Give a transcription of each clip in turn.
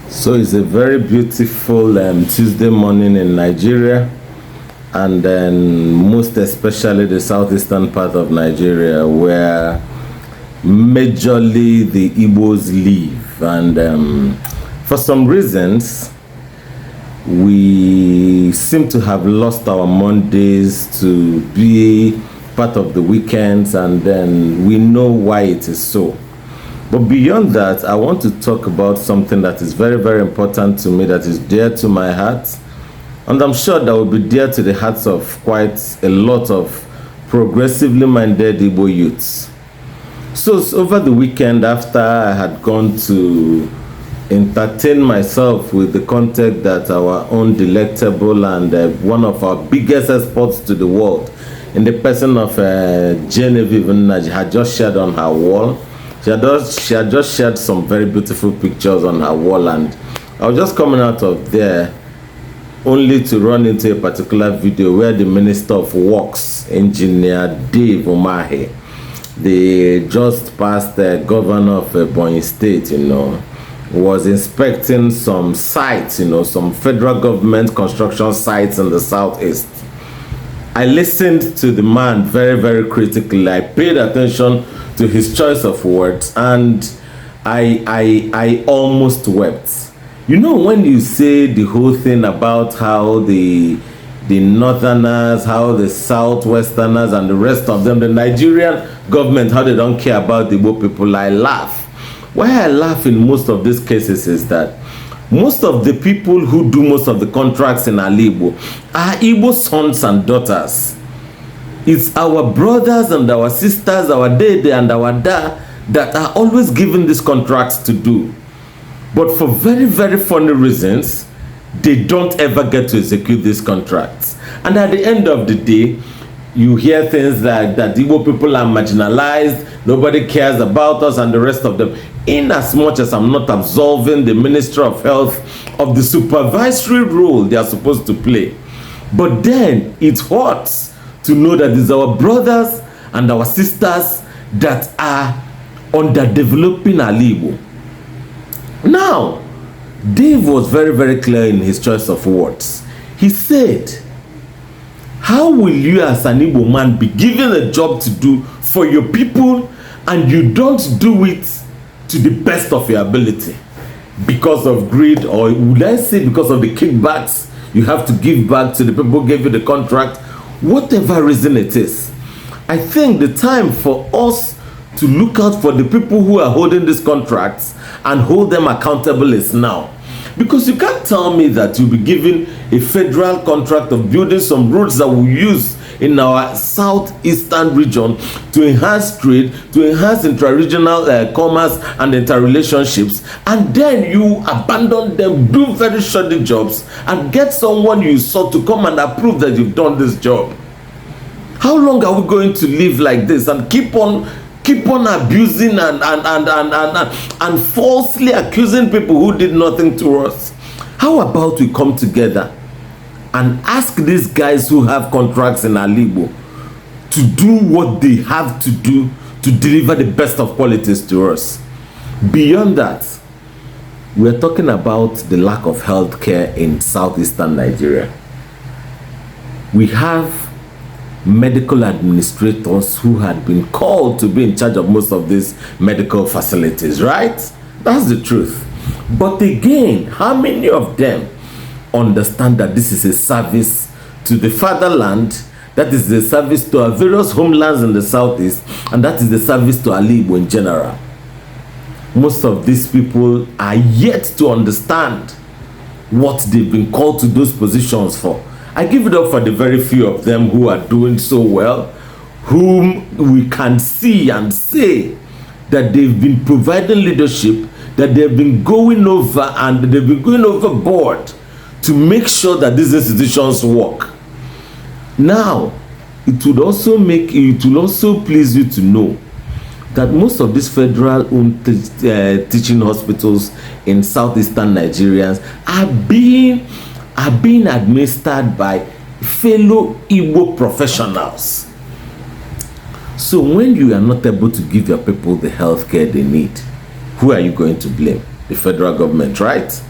So it's a very beautiful Tuesday morning in Nigeria, and then most especially the southeastern part of Nigeria, where majorly the Igbos live. And for some reasons, we seem to have lost our Mondays to be part of the weekends, and then we know why it is so. But beyond that, I want to talk about something that is very, very important to me, that is dear to my heart, and I'm sure that will be dear to the hearts of quite a lot of progressively minded Igbo youths. So over the weekend, after I had gone to entertain myself with the content that our own delectable and one of our biggest exports to the world, in the person of Genevieve Nnamdi, had just shared on her wall. She had just shared some very beautiful pictures on her wall, and I was just coming out of there only to run into a particular video where the Minister of Works, Engineer Dave Umahi, the just past governor of Ebonyi State, was inspecting some sites, some federal government construction sites in the southeast. I listened to the man very, very critically. I paid attention to his choice of words, and I almost wept. When you say the whole thing about how the northerners, how the southwesterners and the rest of them, the Nigerian government, how they don't care about the Igbo people, I laugh. Why I laugh in most of these cases is that most of the people who do most of the contracts in Igbo are Igbo sons and daughters. It's our brothers and our sisters, our dede and our da, that are always given these contracts to do. But for very, very funny reasons, they don't ever get to execute these contracts. And at the end of the day, you hear things like that Igbo people are marginalized, nobody cares about us and the rest of them. In as much as I'm not absolving the Ministry of Health of the supervisory role they are supposed to play. But then it hurts to know that it's our brothers and our sisters that are underdeveloping Igbo. Now, Dave was very, very clear in his choice of words. He said, how will you as an Igbo man be given a job to do for your people and you don't do it to the best of your ability? Because of greed, or would I say because of the kickbacks you have to give back to the people who gave you the contract? Whatever reason it is, I think the time for us to look out for the people who are holding these contracts and hold them accountable is now. Because you can't tell me that you'll be given a federal contract of building some roads that we'll use in our southeastern region to enhance trade, to enhance intra-regional commerce and interrelationships, and then you abandon them, do very shoddy jobs, and get someone you saw to come and approve that you've done this job. How long are we going to live like this and keep on abusing and falsely accusing people who did nothing to us? How about we come together and ask these guys who have contracts in Igbo to do what they have to do to deliver the best of qualities to us? Beyond that, we're talking about the lack of health care in southeastern Nigeria. We have medical administrators who had been called to be in charge of most of these medical facilities, right? That's the truth. But again, how many of them understand that this is a service to the fatherland, that is the service to our various homelands in the southeast, and that is the service to Igbo in general? Most of these people are yet to understand what they've been called to those positions for. I give it up for the very few of them who are doing so well, whom we can see and say that they've been providing leadership, that they've been going over and they've been going overboard to make sure that these institutions work. Now, it will also please you to know that most of these federal-owned teaching hospitals in southeastern Nigerians are being administered by fellow Igbo professionals. So when you are not able to give your people the health care they need, who are you going to blame? The federal government, right?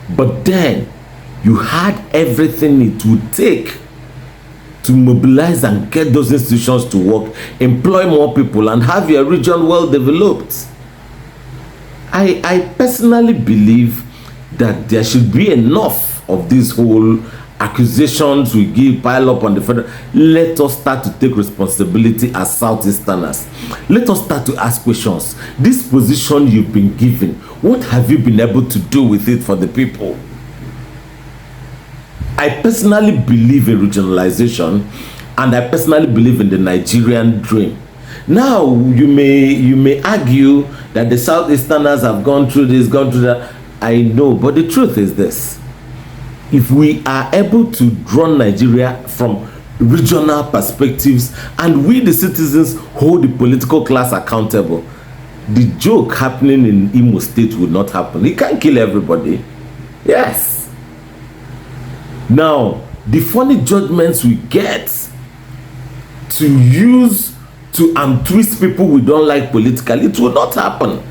But then you had everything it would take to mobilize and get those institutions to work, employ more people, and have your region well developed. I personally believe that there should be enough of this whole accusations we give pile up on the federal. Let us start to take responsibility as Southeasterners. Let us start to ask questions. This position you've been given, what have you been able to do with it for the people? I personally believe in regionalization, and I personally believe in the Nigerian dream. Now you may argue that the Southeasterners have gone through this, gone through that. I know, but the truth is this: if we are able to draw Nigeria from regional perspectives, and we the citizens hold the political class accountable, the joke happening in Imo State will not happen. It can't kill everybody. Yes. Now, the funny judgments we get to use to twist people we don't like politically, it will not happen.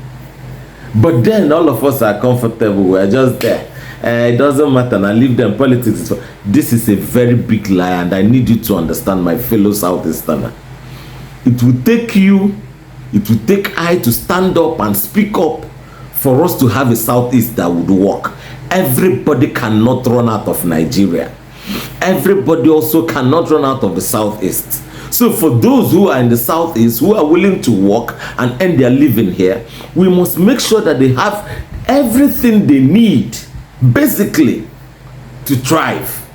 But then all of us are comfortable. We're just there. It doesn't matter. And I leave them. Politics. This is a very big lie, and I need you to understand, my fellow Southeasterner. It will take I to stand up and speak up for us to have a Southeast that would work. Everybody cannot run out of Nigeria. Everybody also cannot run out of the Southeast. So for those who are in the Southeast, who are willing to work and earn their living here, we must make sure that they have everything they need, basically, to thrive.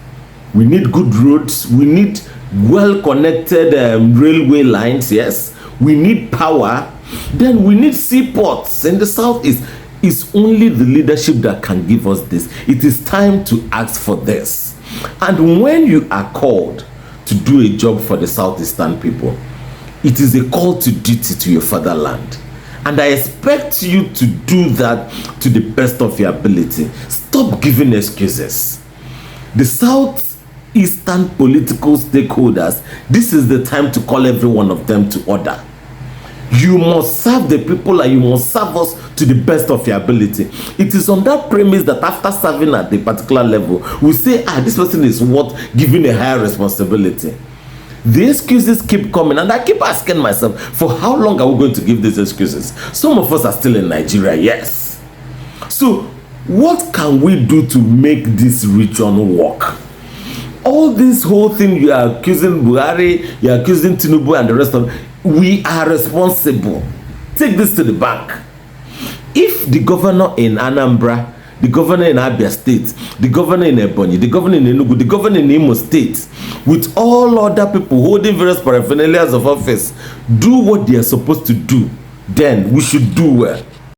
We need good roads. We need well-connected railway lines, yes. We need power. Then we need seaports in the Southeast. It's only the leadership that can give us this. It is time to ask for this. And when you are called to do a job for the Southeastern people, it is a call to duty to your fatherland. And I expect you to do that to the best of your ability. Stop giving excuses. The Southeastern political stakeholders, this is the time to call every one of them to order. You must serve the people, and you must serve us to the best of your ability. It is on that premise that after serving at a particular level, we say, this person is worth giving a higher responsibility. The excuses keep coming, and I keep asking myself, for how long are we going to give these excuses? Some of us are still in Nigeria, yes. So what can we do to make this region work? All this whole thing you are accusing Buhari, you are accusing Tinubu and the rest of, we are responsible. Take this to the bank. If the governor in Anambra, the governor in Abia State, the governor in Ebonyi, the governor in Enugu, the governor in Imo State, with all other people holding various paraphernalias of office, do what they are supposed to do, then we should do well.